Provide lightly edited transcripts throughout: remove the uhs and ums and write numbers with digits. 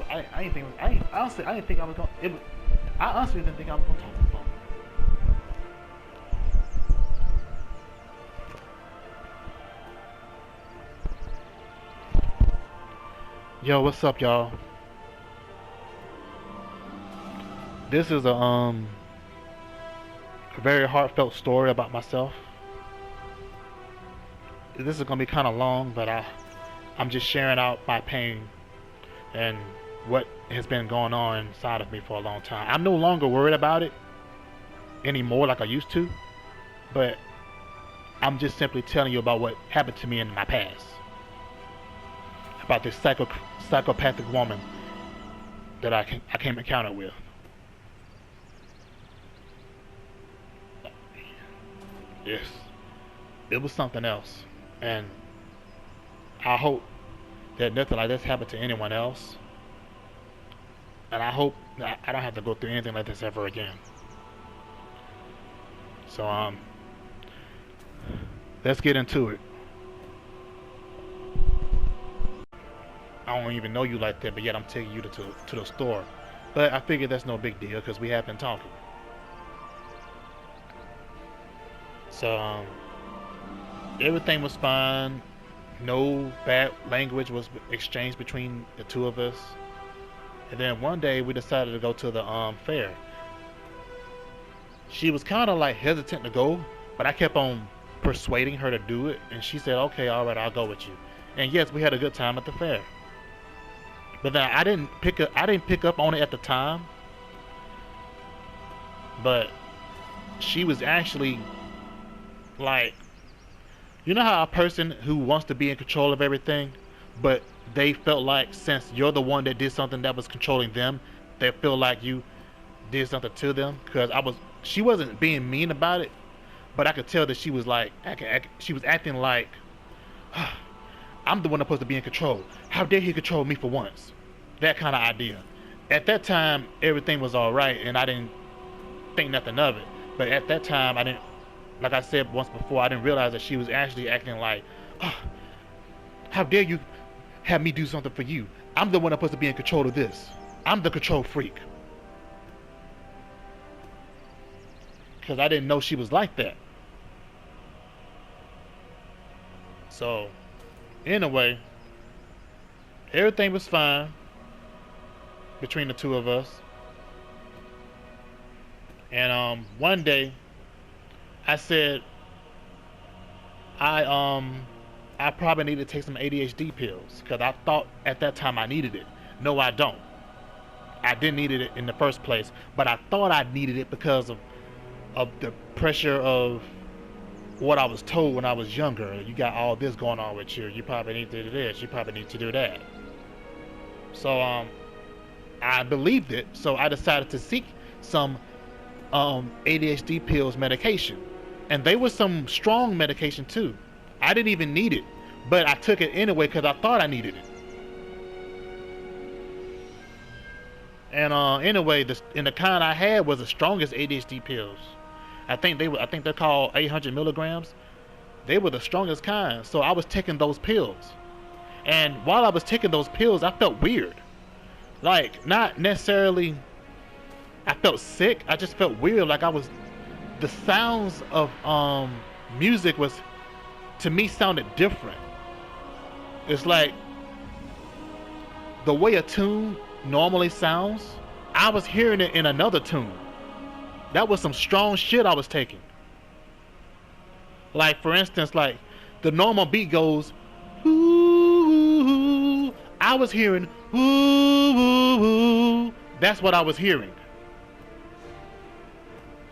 probably I didn't think honestly I didn't think I was gonna. I honestly didn't think I was gonna talk on the phone. Yo, what's up, y'all? This is a very heartfelt story about myself. This is gonna be kind of long, but I'm just sharing out my pain and what has been going on inside of me for a long time. I'm no longer worried about it anymore like I used to, but I'm just simply telling you about what happened to me in my past. About this psychopathic woman that I came encounter with. Yes, it was something else, and I hope that nothing like this happened to anyone else, and I hope that I don't have to go through anything like this ever again. So let's get into it. I don't even know you like that, but yet I'm taking you to the store. But I figured that's no big deal because we have been talking. So everything was fine. No bad language was exchanged between the two of us. And then one day we decided to go to the fair. She was kind of like hesitant to go, but I kept on persuading her to do it, and she said, "Okay, all right, I'll go with you." And yes, we had a good time at the fair. But then I didn't pick up on it at the time. But she was actually like, you know how a person who wants to be in control of everything, but they felt like since you're the one that did something that was controlling them, they feel like you did something to them. Because she wasn't being mean about it, but I could tell that she was like, she was acting like, I'm the one that's supposed to be in control. How dare he control me for once? That kind of idea. At that time, everything was all right, and I didn't think nothing of it. But at that time, I didn't, like I said once before, I didn't realize that she was actually acting like, how dare you have me do something for you? I'm the one that's supposed to be in control of this. I'm the control freak. Because I didn't know she was like that. So, anyway, everything was fine between the two of us. And one day I said I probably need to take some ADHD pills because I thought at that time I needed it. No, I don't. I didn't need it in the first place, but I thought I needed it because of the pressure of what I was told when I was younger. You got all this going on with you. You probably need to do this. You probably need to do that. So I believed it. So I decided to seek some ADHD pills medication, and they were some strong medication too. I didn't even need it, but I took it anyway because I thought I needed it. And anyway, the kind I had was the strongest ADHD pills. I think they're called 800 milligrams. They were the strongest kind. So I was taking those pills, and while I was taking those pills, I felt weird. Like, not necessarily I felt sick, I just felt weird. Like the sounds of music was, to me, sounded different. It's like the way a tune normally sounds, I was hearing it in another tune. That was some strong shit I was taking. Like, for instance, like the normal beat goes, ooh, I was hearing, ooh, that's what I was hearing.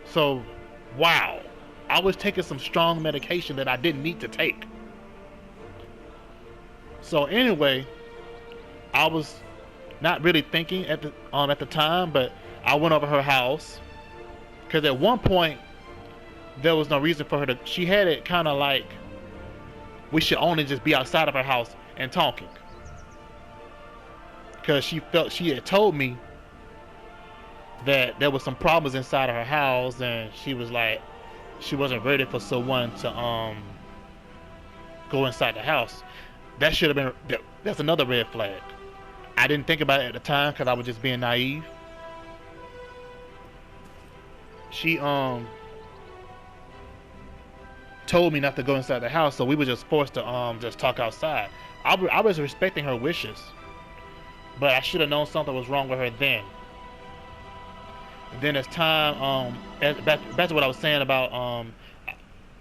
So, wow, I was taking some strong medication that I didn't need to take. So anyway, I was not really thinking at the time, but I went over her house because at one point there was no reason for her to. She had it kind of like we should only just be outside of her house and talking, because she had told me that there was some problems inside of her house, and she was like, she wasn't ready for someone to go inside the house. That should have been, that's another red flag. I didn't think about it at the time because I was just being naive. She told me not to go inside the house, so we were just forced to just talk outside. I was respecting her wishes, but I should have known something was wrong with her then. And then as time back to what I was saying about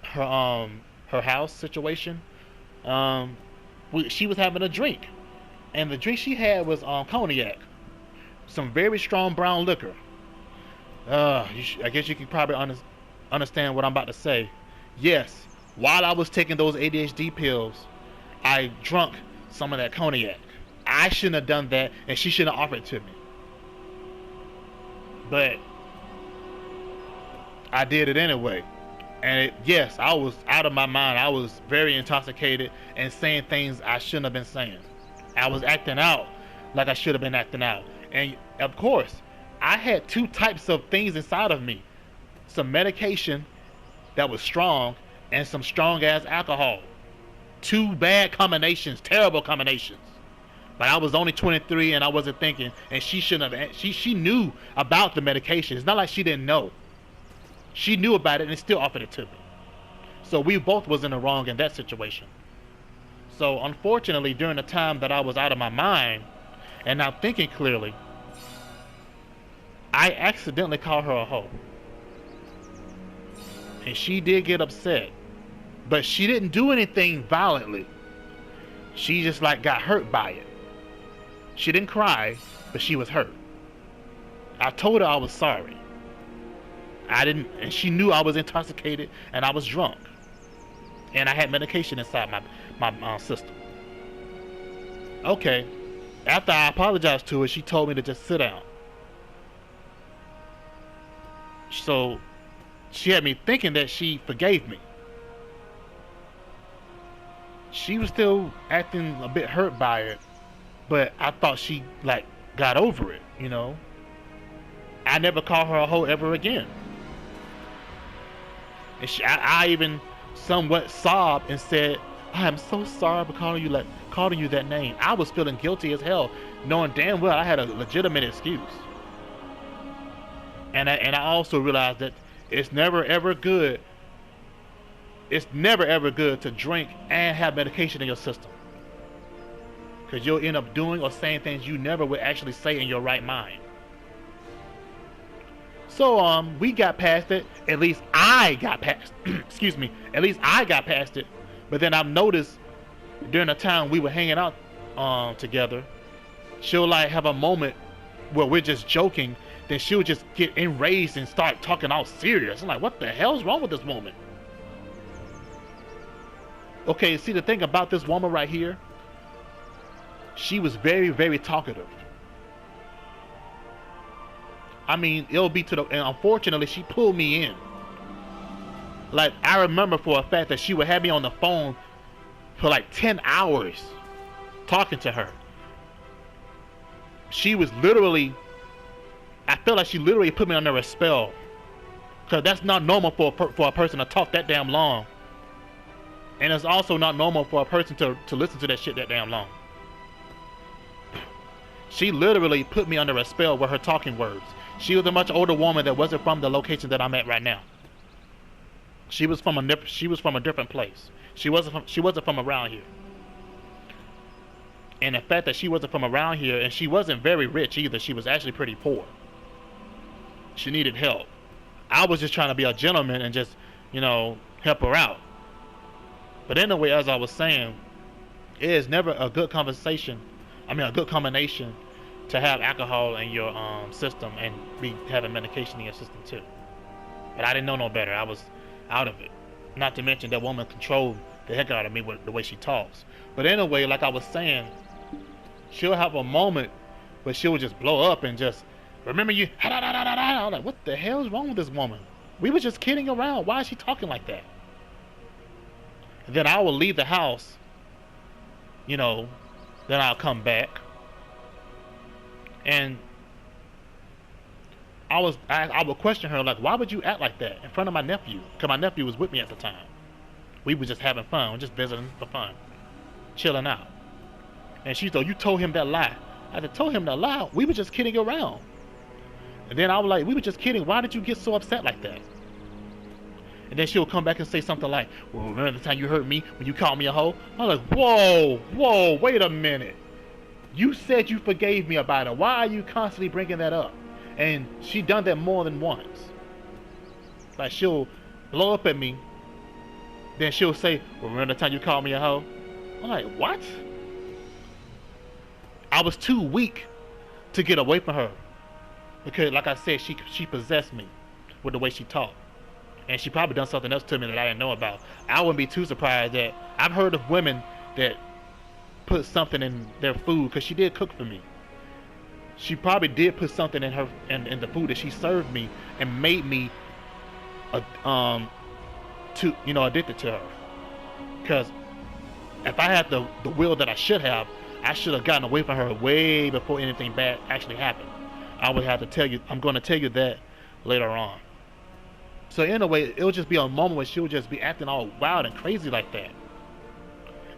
her house situation. She was having a drink, and the drink she had was cognac, some very strong brown liquor. I guess you can probably understand what I'm about to say. Yes, while I was taking those ADHD pills, I drunk some of that cognac. I shouldn't have done that, and she shouldn't have offered it to me. But I did it anyway. And yes, I was out of my mind. I was very intoxicated and saying things I shouldn't have been saying. I was acting out like I should have been acting out. And of course, I had two types of things inside of me. Some medication that was strong and some strong ass alcohol. Two bad combinations, terrible combinations. But I was only 23 and I wasn't thinking, and she shouldn't have. She knew about the medication. It's not like she didn't know. She knew about it and still offered it to me. So we both was in the wrong in that situation. So unfortunately, during the time that I was out of my mind and not thinking clearly, I accidentally called her a hoe. And she did get upset. But she didn't do anything violently. She just like got hurt by it. She didn't cry, but she was hurt. I told her I was sorry. And she knew I was intoxicated and I was drunk. And I had medication inside my system. Okay. After I apologized to her, she told me to just sit down. So she had me thinking that she forgave me. She was still acting a bit hurt by it, but I thought she like got over it, you know. I never called her a hoe ever again. And I even somewhat sobbed and said, "I am so sorry for calling you that name." I was feeling guilty as hell, knowing damn well I had a legitimate excuse. And I also realized that it's never ever good. It's never ever good to drink and have medication in your system, because you'll end up doing or saying things you never would actually say in your right mind. So we got past it. At least I got past excuse me. At least I got past it. But then I've noticed during the time we were hanging out together, she'll like have a moment where we're just joking, then she'll just get enraged and start talking all serious. I'm like, what the hell's wrong with this woman? Okay, see, the thing about this woman right here, she was very, very talkative. I mean, it'll be and unfortunately, she pulled me in. Like, I remember for a fact that she would have me on the phone for like 10 hours talking to her. She was literally, I feel like she literally put me under a spell. Because that's not normal for a person to talk that damn long. And it's also not normal for a person to listen to that shit that damn long. She literally put me under a spell with her talking words. She was a much older woman that wasn't from the location that I'm at right now. She was from a different place. She wasn't from around here. And the fact that she wasn't from around here, and she wasn't very rich either. She was actually pretty poor. She needed help. I was just trying to be a gentleman and just, help her out. But anyway, as I was saying, it is never a good a good combination to have alcohol in your system and be having medication in your system too. But I didn't know no better. I was out of it. Not to mention that woman controlled the heck out of me with the way she talks. But anyway, like I was saying, she'll have a moment where she'll just blow up and just, remember you, I'm like, what the hell is wrong with this woman? We were just kidding around. Why is she talking like that? And then I will leave the house, then I'll come back. And I would question her, like, why would you act like that in front of my nephew? Because my nephew was with me at the time. We were just having fun, just visiting for fun, chilling out. And she told, you told him that lie. I had told him to lie. We were just kidding around. And then I was like, we were just kidding. Why did you get so upset like that? And then she'll come back and say something like, well, remember the time you hurt me when you called me a hoe? I was like, whoa, wait a minute. You said you forgave me about it. Why are you constantly bringing that up? And she done that more than once. Like, she'll blow up at me. Then she'll say, well, remember the time you called me a hoe? I'm like, what? I was too weak to get away from her. Because, like I said, she possessed me with the way she talked. And she probably done something else to me that I didn't know about. I wouldn't be too surprised that I've heard of women that put something in their food, because she did cook for me. She probably did put something in her in the food that she served me and made me addicted to her. Because if I had the will that I should have gotten away from her way before anything bad actually happened. I would have to tell you, I'm going to tell you that later on. So anyway, it'll just be a moment where she'll just be acting all wild and crazy like that.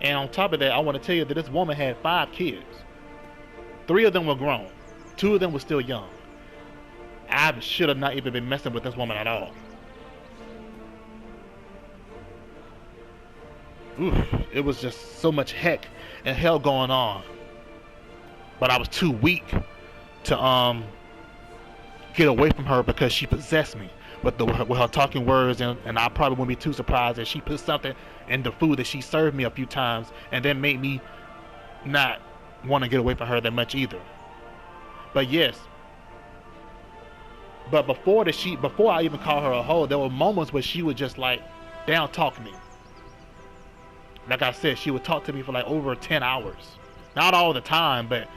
And on top of that, I want to tell you that this woman had 5 kids. 3 of them were grown. 2 of them were still young. I should have not even been messing with this woman at all. Oof, it was just so much heck and hell going on. But I was too weak to get away from her because she possessed me with her talking words, and I probably wouldn't be too surprised that she put something in the food that she served me a few times, and then made me not want to get away from her that much either. But yes, but before I even called her a hoe, there were moments where she would just like down talk me. Like I said, she would talk to me for like over 10 hours. Not all the time, but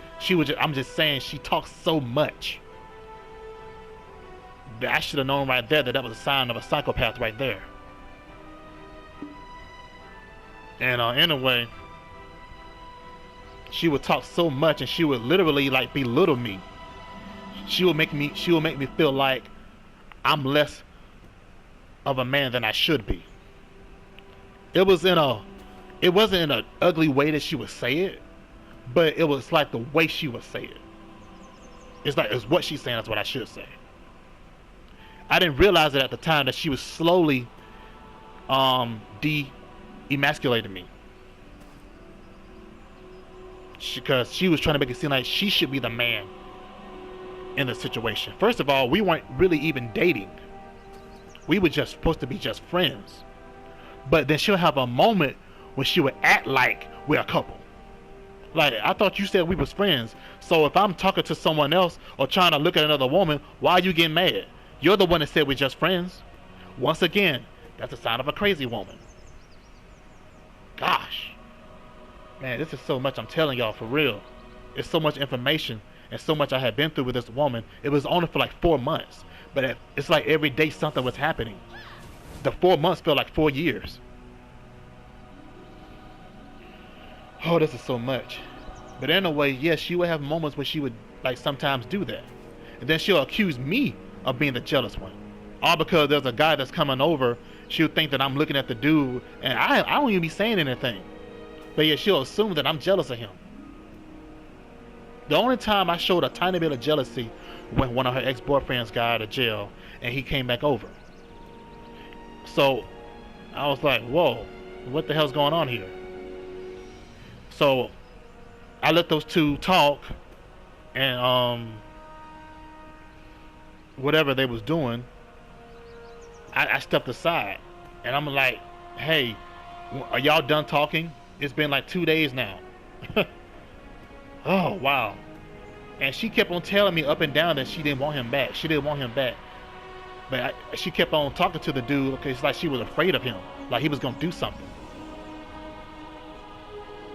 I'm just saying, she talks so much. I should have known right there that was a sign of a psychopath right there. And anyway, she would talk so much, and she would literally like belittle me. She would make me feel like I'm less of a man than I should be. It wasn't in an ugly way that she would say it, but it was like the way she would say it. It's what she's saying, that's what I should say. I didn't realize it at the time that she was slowly emasculating me. Because she was trying to make it seem like she should be the man in the situation. First of all, we weren't really even dating. We were just supposed to be just friends. But then she'll have a moment when she would act like we're a couple. Like, I thought you said we was friends. So if I'm talking to someone else or trying to look at another woman, why are you getting mad? You're the one that said we're just friends. Once again, that's a sign of a crazy woman. Gosh. Man, this is so much I'm telling y'all, for real. It's so much information and so much I had been through with this woman. It was only for like 4 months. But it's like every day something was happening. The 4 months felt like 4 years. Oh, this is so much. But anyway, yes, she would have moments where she would like sometimes do that. And then she'll accuse me of being the jealous one. All because there's a guy that's coming over. She'll think that I'm looking at the dude, and I don't even be saying anything. But yeah, she'll assume that I'm jealous of him. The only time I showed a tiny bit of jealousy when one of her ex-boyfriends got out of jail and he came back over. So I was like, whoa, what the hell's going on here? So I let those two talk, and whatever they was doing, I stepped aside, and I'm like, hey, are y'all done talking? It's been like 2 days now. Oh, wow. And she kept on telling me up and down that she didn't want him back. She didn't want him back. But she kept on talking to the dude because it's like she was afraid of him. Like he was going to do something.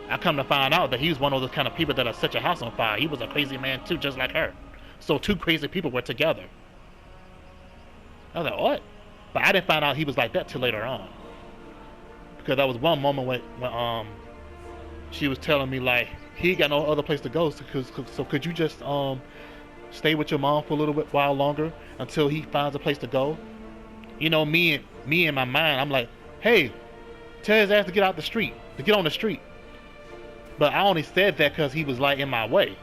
I come to find out that he was one of those kind of people that set your house on fire. He was a crazy man too, just like her. So 2 crazy people were together. I was like, what? But I didn't find out he was like that till later on. Because there was one moment when she was telling me like he got no other place to go, so could you just stay with your mom for a little bit while longer until he finds a place to go? You know, me in my mind, I'm like, hey, tell his ass to get out the street, to get on the street. But I only said that because he was like in my way.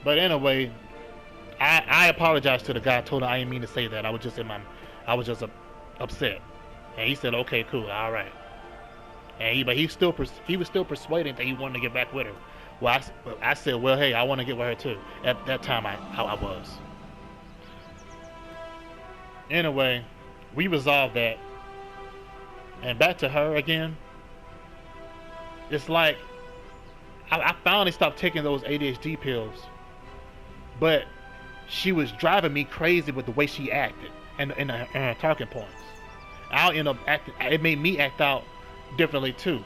But anyway, I apologized to the guy. I told him I didn't mean to say that. I was just upset. And he said, okay, cool, all right. And he was still persuading that he wanted to get back with her. Well, I said, well, hey, I want to get with her too. At that time, I was. Anyway, we resolved that. And back to her again. It's like I finally stopped taking those ADHD pills, but she was driving me crazy with the way she acted and her talking points. I'll end up acting. It made me act out differently too.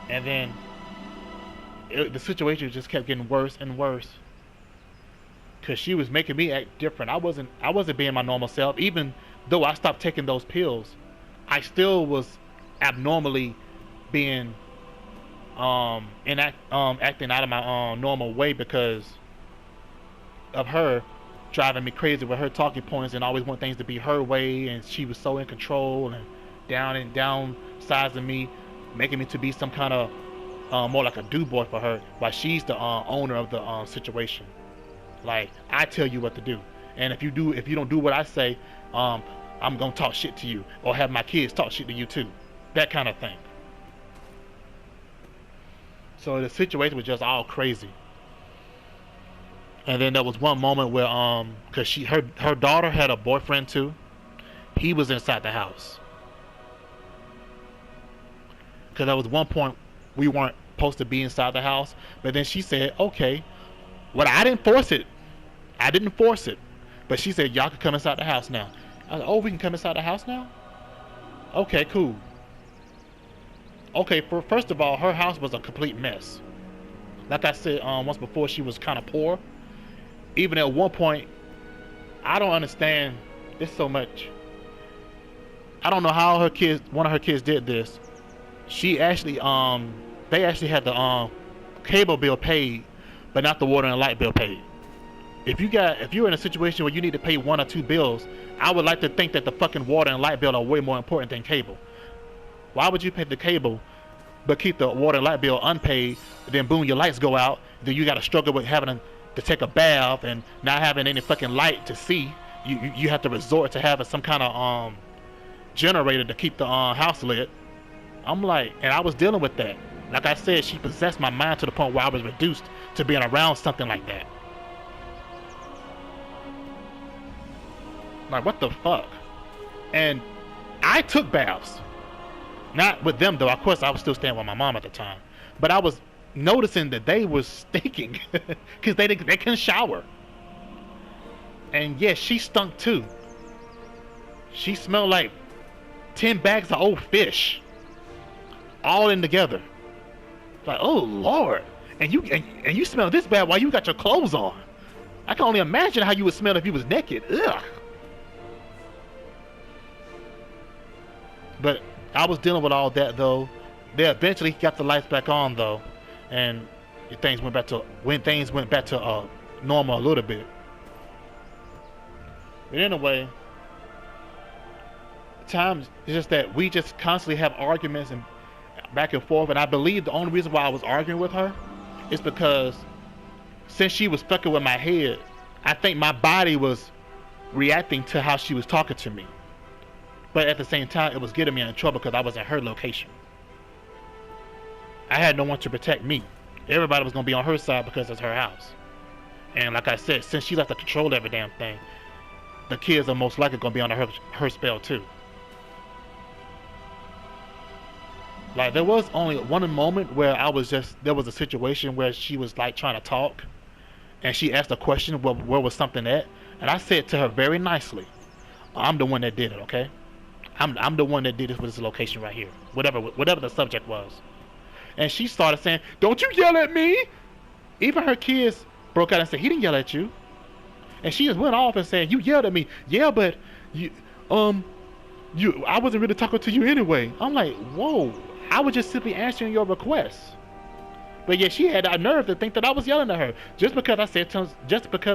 And then the situation just kept getting worse and worse because she was making me act different. I wasn't being my normal self. Even though I stopped taking those pills, I still was abnormally being acting out of my normal way because of her driving me crazy with her talking points and always want things to be her way, and she was so in control and downsizing me, making me to be some kind of more like a do boy for her, while she's the owner of the situation. Like, I tell you what to do, and if you don't do what I say, I'm gonna talk shit to you, or have my kids talk shit to you too, that kind of thing. So the situation was just all crazy. And then there was one moment where cause her daughter had a boyfriend too. He was inside the house. Cause there was one point we weren't supposed to be inside the house, but then she said, okay. Well, I didn't force it. But she said, y'all can come inside the house now. I was like, oh, we can come inside the house now? Okay, cool. Okay, first of all, her house was a complete mess. Like I said once before, she was kind of poor. Even at one point, I don't understand this so much. I don't know how one of her kids did this. She actually, they actually had the cable bill paid, but not the water and light bill paid. If you're in a situation where you need to pay one or two bills, I would like to think that the fucking water and light bill are way more important than cable. Why would you pay the cable, but keep the water and light bill unpaid? Then boom, your lights go out. Then you got to struggle with having to take a bath and not having any fucking light to see. You have to resort to having some kind of generator to keep the house lit. I'm like, and I was dealing with that. Like I said, she possessed my mind to the point where I was reduced to being around something like that. Like, what the fuck? And I took baths. Not with them, though. Of course, I was still staying with my mom at the time. But I was noticing that they was stinking because they couldn't shower. And yes, she stunk too. She smelled like 10 bags of old fish, all in together. Like, oh Lord! And you smell this bad while you got your clothes on. I can only imagine how you would smell if you was naked. Ugh. But I was dealing with all that though. They eventually got the lights back on though, and things went back to normal a little bit. But anyway, times it's just that we just constantly have arguments and back and forth, and I believe the only reason why I was arguing with her is because since she was fucking with my head, I think my body was reacting to how she was talking to me. But at the same time, it was getting me in trouble because I was in her location. I had no one to protect me. Everybody was going to be on her side because it's her house. And like I said, since she left to control every damn thing, the kids are most likely going to be under her spell too. Like, there was only one moment where there was a situation where she was like trying to talk, and she asked a question, where was something at? And I said to her very nicely, I'm the one that did it, okay? I'm the one that did this with this location right here. Whatever the subject was. And she started saying, don't you yell at me! Even her kids broke out and said, he didn't yell at you. And she just went off and said, you yelled at me. Yeah, but I wasn't really talking to you anyway. I'm like, whoa, I was just simply answering your request. But yet she had that nerve to think that I was yelling at her just because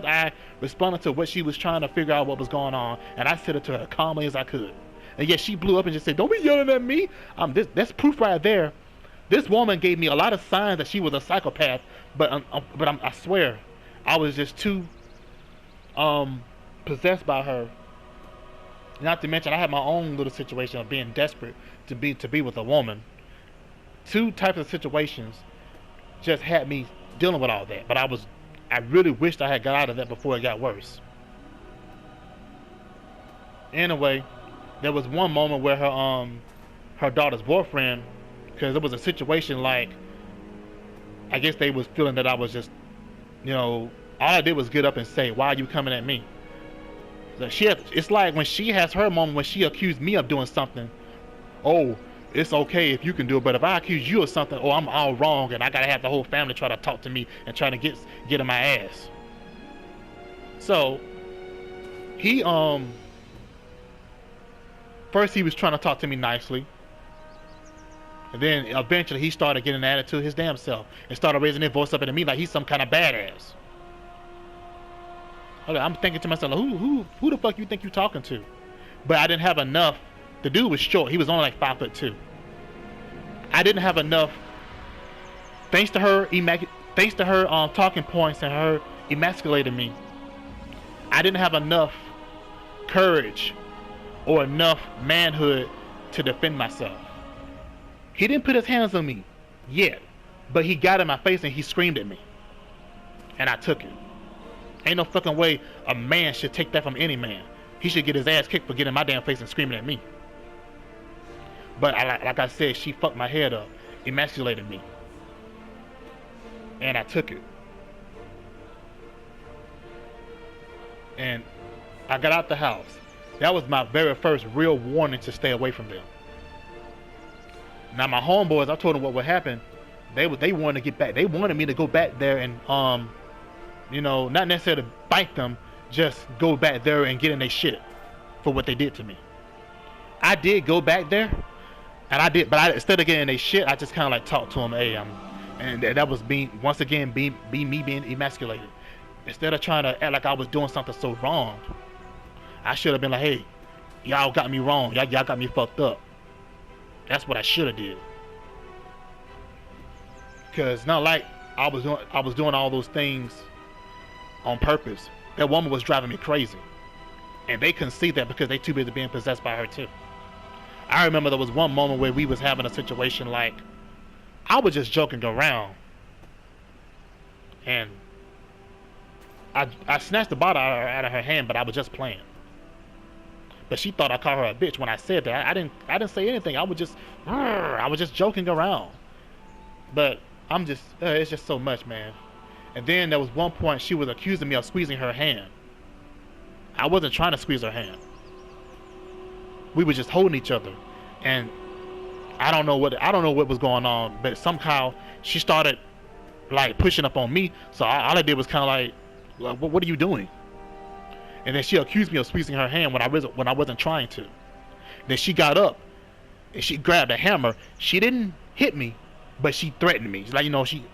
I responded to what she was trying to figure out what was going on, and I said it to her calmly as I could. And yet she blew up and just said, don't be yelling at me. That's proof right there This woman gave me a lot of signs that she was a psychopath, but I swear, I was just too possessed by her. Not to mention, I had my own little situation of being desperate to be with a woman. Two types of situations just had me dealing with all that. But I really wished I had got out of that before it got worse. Anyway, there was one moment where her daughter's boyfriend, because it was a situation like, I guess they was feeling that I was just, all I did was get up and say, "Why are you coming at me?" So it's like when she has her moment when she accused me of doing something. Oh, it's okay if you can do it, but if I accuse you of something, oh, I'm all wrong, and I gotta have the whole family try to talk to me and try to get in my ass. So he first he was trying to talk to me nicely, and then eventually he started getting an attitude his damn self and started raising his voice up into me like he's some kind of badass. Okay, I'm thinking to myself, who the fuck you think you talking to? But I didn't have enough. The dude was short. He was only like 5'2". I didn't have enough. Thanks to her talking points and her emasculating me, I didn't have enough courage or enough manhood to defend myself. He didn't put his hands on me yet, but he got in my face and he screamed at me, and I took it. Ain't no fucking way a man should take that from any man. He should get his ass kicked for getting in my damn face and screaming at me. But like I said, she fucked my head up, emasculated me, and I took it. And I got out the house. That was my very first real warning to stay away from them. Now my homeboys, I told them what would happen. They wanted to get back. They wanted me to go back there and not necessarily bite them, just go back there and get in their shit for what they did to me. I did go back there, but instead of getting in their shit, I just kind of like talked to them, hey, and that was me being emasculated. Instead of trying to act like I was doing something so wrong, I should have been like, hey, y'all got me wrong, y'all got me fucked up. That's what I should have did. Cause not like I was doing all those things on purpose. That woman was driving me crazy, and they couldn't see that because they too busy being possessed by her too. I remember there was one moment where we was having a situation like I was just joking around, and I snatched the bottle out of her hand, but I was just playing. But she thought I called her a bitch when I said that. I didn't say anything. I was just joking around. But it's just so much, man. And then there was one point she was accusing me of squeezing her hand. I wasn't trying to squeeze her hand. We were just holding each other, and I don't know what was going on, but somehow she started like pushing up on me. So all I did was kind of like, what are you doing? And then she accused me of squeezing her hand when I wasn't trying to. Then she got up and she grabbed a hammer. She didn't hit me, but she threatened me. Like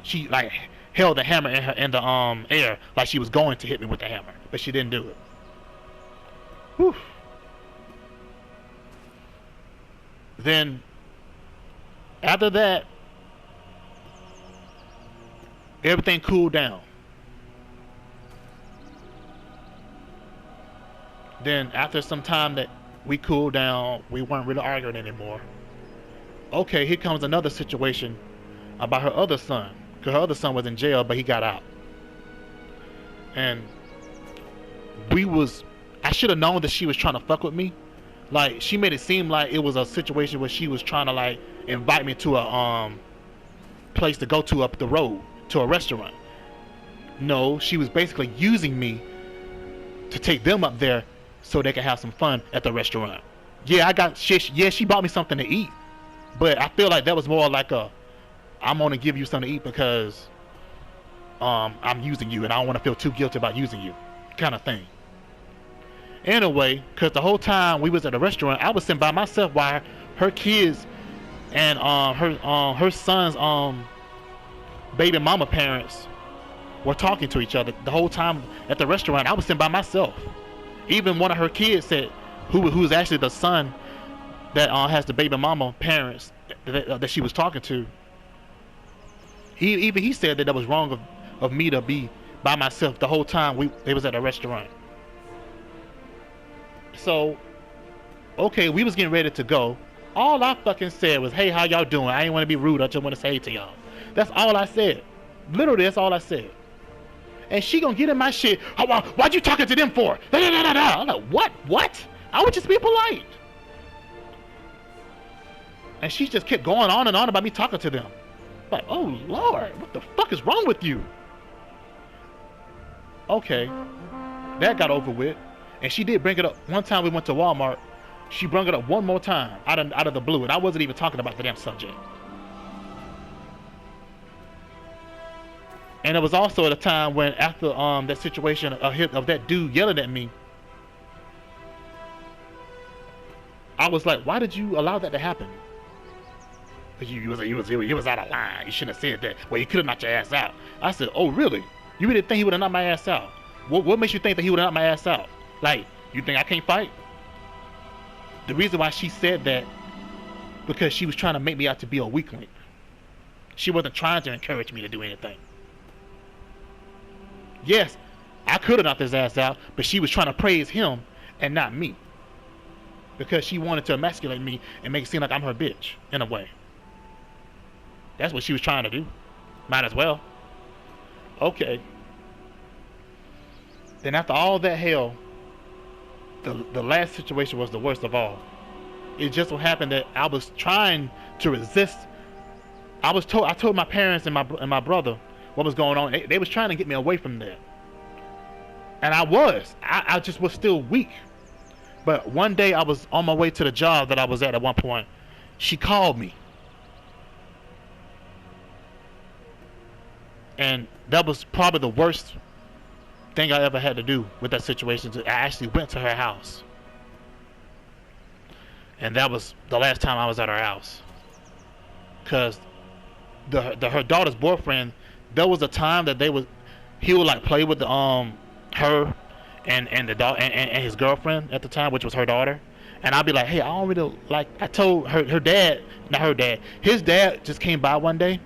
she like held the hammer in the air like she was going to hit me with the hammer, but she didn't do it. Whew. Then after that, everything cooled down. Then after some time that we cooled down, we weren't really arguing anymore. Okay, here comes another situation about her other son, because her other son was in jail, but he got out. And I should have known that she was trying to fuck with me. Like, she made it seem like it was a situation where she was trying to like invite me to a place to go to up the road, to a restaurant. No, she was basically using me to take them up there so they can have some fun at the restaurant. Yeah, she bought me something to eat, but I feel like that was more like I'm gonna give you something to eat because I'm using you and I don't want to feel too guilty about using you kind of thing. Anyway, because the whole time we was at the restaurant, I was sitting by myself while her kids and her son's baby mama parents were talking to each other. The whole time at the restaurant, I was sitting by myself. Even one of her kids said, who's actually the son that has the baby mama parents that she was talking to, Even he said that that was wrong of me to be by myself the whole time they was at a restaurant. So, okay, we was getting ready to go. All I fucking said was, hey, how y'all doing? I ain't want to be rude. I just want to say hey to y'all. That's all I said. Literally, that's all I said. And she gonna get in my shit. Why'd you talking to them for? Da, da, da, da, da. I'm like, what? I would just be polite. And she just kept going on and on about me talking to them. Like, oh Lord, what the fuck is wrong with you? Okay, that got over with. And she did bring it up. One time we went to Walmart. She brought it up one more time out of the blue, and I wasn't even talking about the damn subject. And it was also at a time when, after that situation of that dude yelling at me, I was like, why did you allow that to happen? You was out of line. You shouldn't have said that. Well, you could have knocked your ass out. I said, oh really? You really think he would have knocked my ass out? What makes you think that he would have knocked my ass out? Like, you think I can't fight? The reason why she said that, because she was trying to make me out to be a weakling. She wasn't trying to encourage me to do anything. Yes, I could have knocked his ass out, but she was trying to praise him and not me. Because she wanted to emasculate me and make it seem like I'm her bitch, in a way. That's what she was trying to do. Might as well. Okay. Then after all that hell, the last situation was the worst of all. It just so happened that I was trying to resist. I told my parents and my brother what was going on. They was trying to get me away from there. And I just was still weak. But one day I was on my way to the job that I was at one point. She called me. And that was probably the worst thing I ever had to do with that situation. I actually went to her house. And that was the last time I was at her house. Because her daughter's boyfriend, there was a time that he would like play with her and the dog and his girlfriend at the time, which was her daughter. And I'd be like, hey, I don't really like. I told his dad just came by one day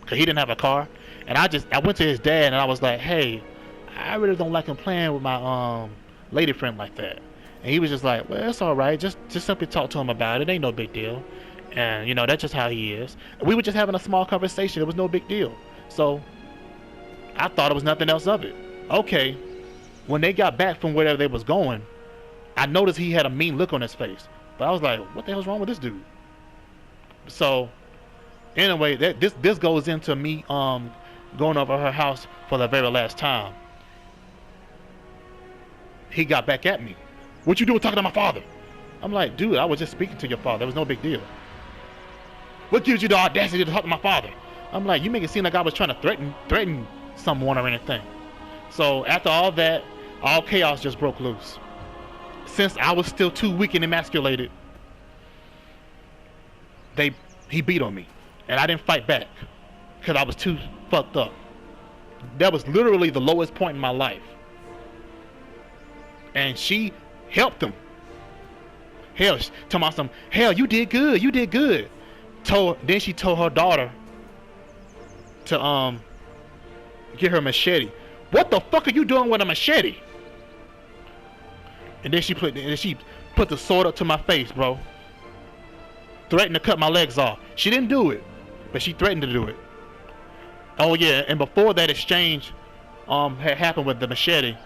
because he didn't have a car. And I went to his dad and I was like, hey, I really don't like him playing with my lady friend like that. And he was just like, well, it's all right. Just simply talk to him about it. It ain't no big deal. And you know, that's just how he is. We were just having a small conversation. It was no big deal. So I thought it was nothing else of it. Okay. When they got back from wherever they was going, I noticed he had a mean look on his face. But I was like, what the hell's wrong with this dude? So anyway, this goes into me going over her house for the very last time. He got back at me. What you doing talking to my father? I'm like, dude, I was just speaking to your father. There was no big deal. What gives you the audacity to talk to my father? I'm like, you make it seem like I was trying to threaten someone or anything. So after all that, all chaos just broke loose. Since I was still too weak and emasculated, he beat on me. And I didn't fight back because I was too fucked up. That was literally the lowest point in my life. And she helped him. Hell, you did good. Then she told her daughter to get her machete. What the fuck are you doing with a machete? And then she put the sword up to my face, bro. Threatened to cut my legs off. She didn't do it, but she threatened to do it. Oh yeah, and before that exchange had happened with the machete,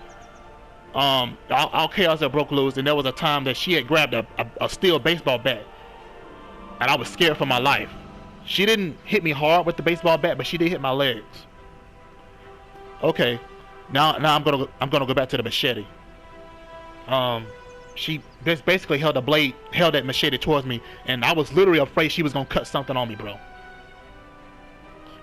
all chaos that broke loose, and there was a time that she had grabbed a steel baseball bat, and I was scared for my life. She didn't hit me hard with the baseball bat, but she did hit my legs. Okay, now I'm gonna go back to the machete. She basically held that machete towards me, and I was literally afraid she was gonna cut something on me, bro.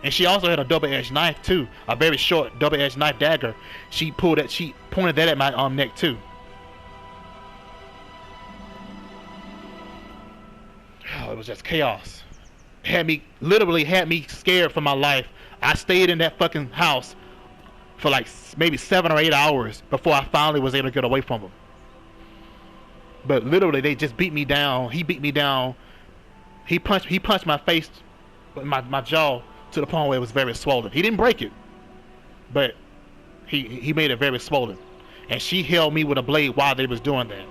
And she also had a double-edged knife too, a very short double-edged knife dagger. She pointed that at my neck too. Oh, it was just chaos. Literally had me scared for my life. I stayed in that fucking house for like maybe 7 or 8 hours before I finally was able to get away from them. But literally, they just beat me down. He beat me down. He punched my face, my jaw to the point where it was very swollen. He didn't break it, but he made it very swollen. And she held me with a blade while they was doing that.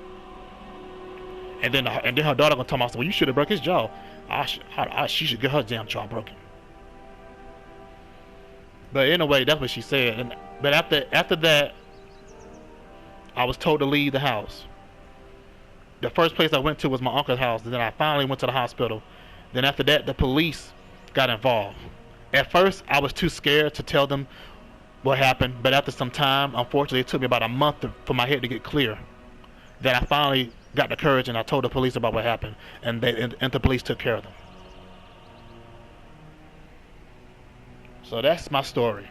And then her daughter gonna tell me, well, you should have broke his jaw. She should get her damn jaw broken. But anyway, that's what she said. But after that, I was told to leave the house. The first place I went to was my uncle's house, and then I finally went to the hospital. Then after that, the police got involved. At first, I was too scared to tell them what happened, but after some time, unfortunately, it took me about a month for my head to get clear. Then I finally got the courage, and I told the police about what happened, and the police took care of them. So that's my story.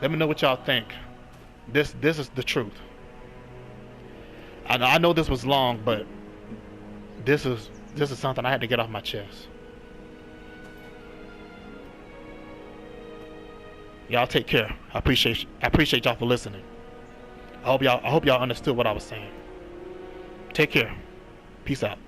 Let me know what y'all think. This is the truth. I know this was long, but this is something I had to get off my chest. Y'all take care. I appreciate y'all for listening. I hope y'all understood what I was saying. Take care. Peace out.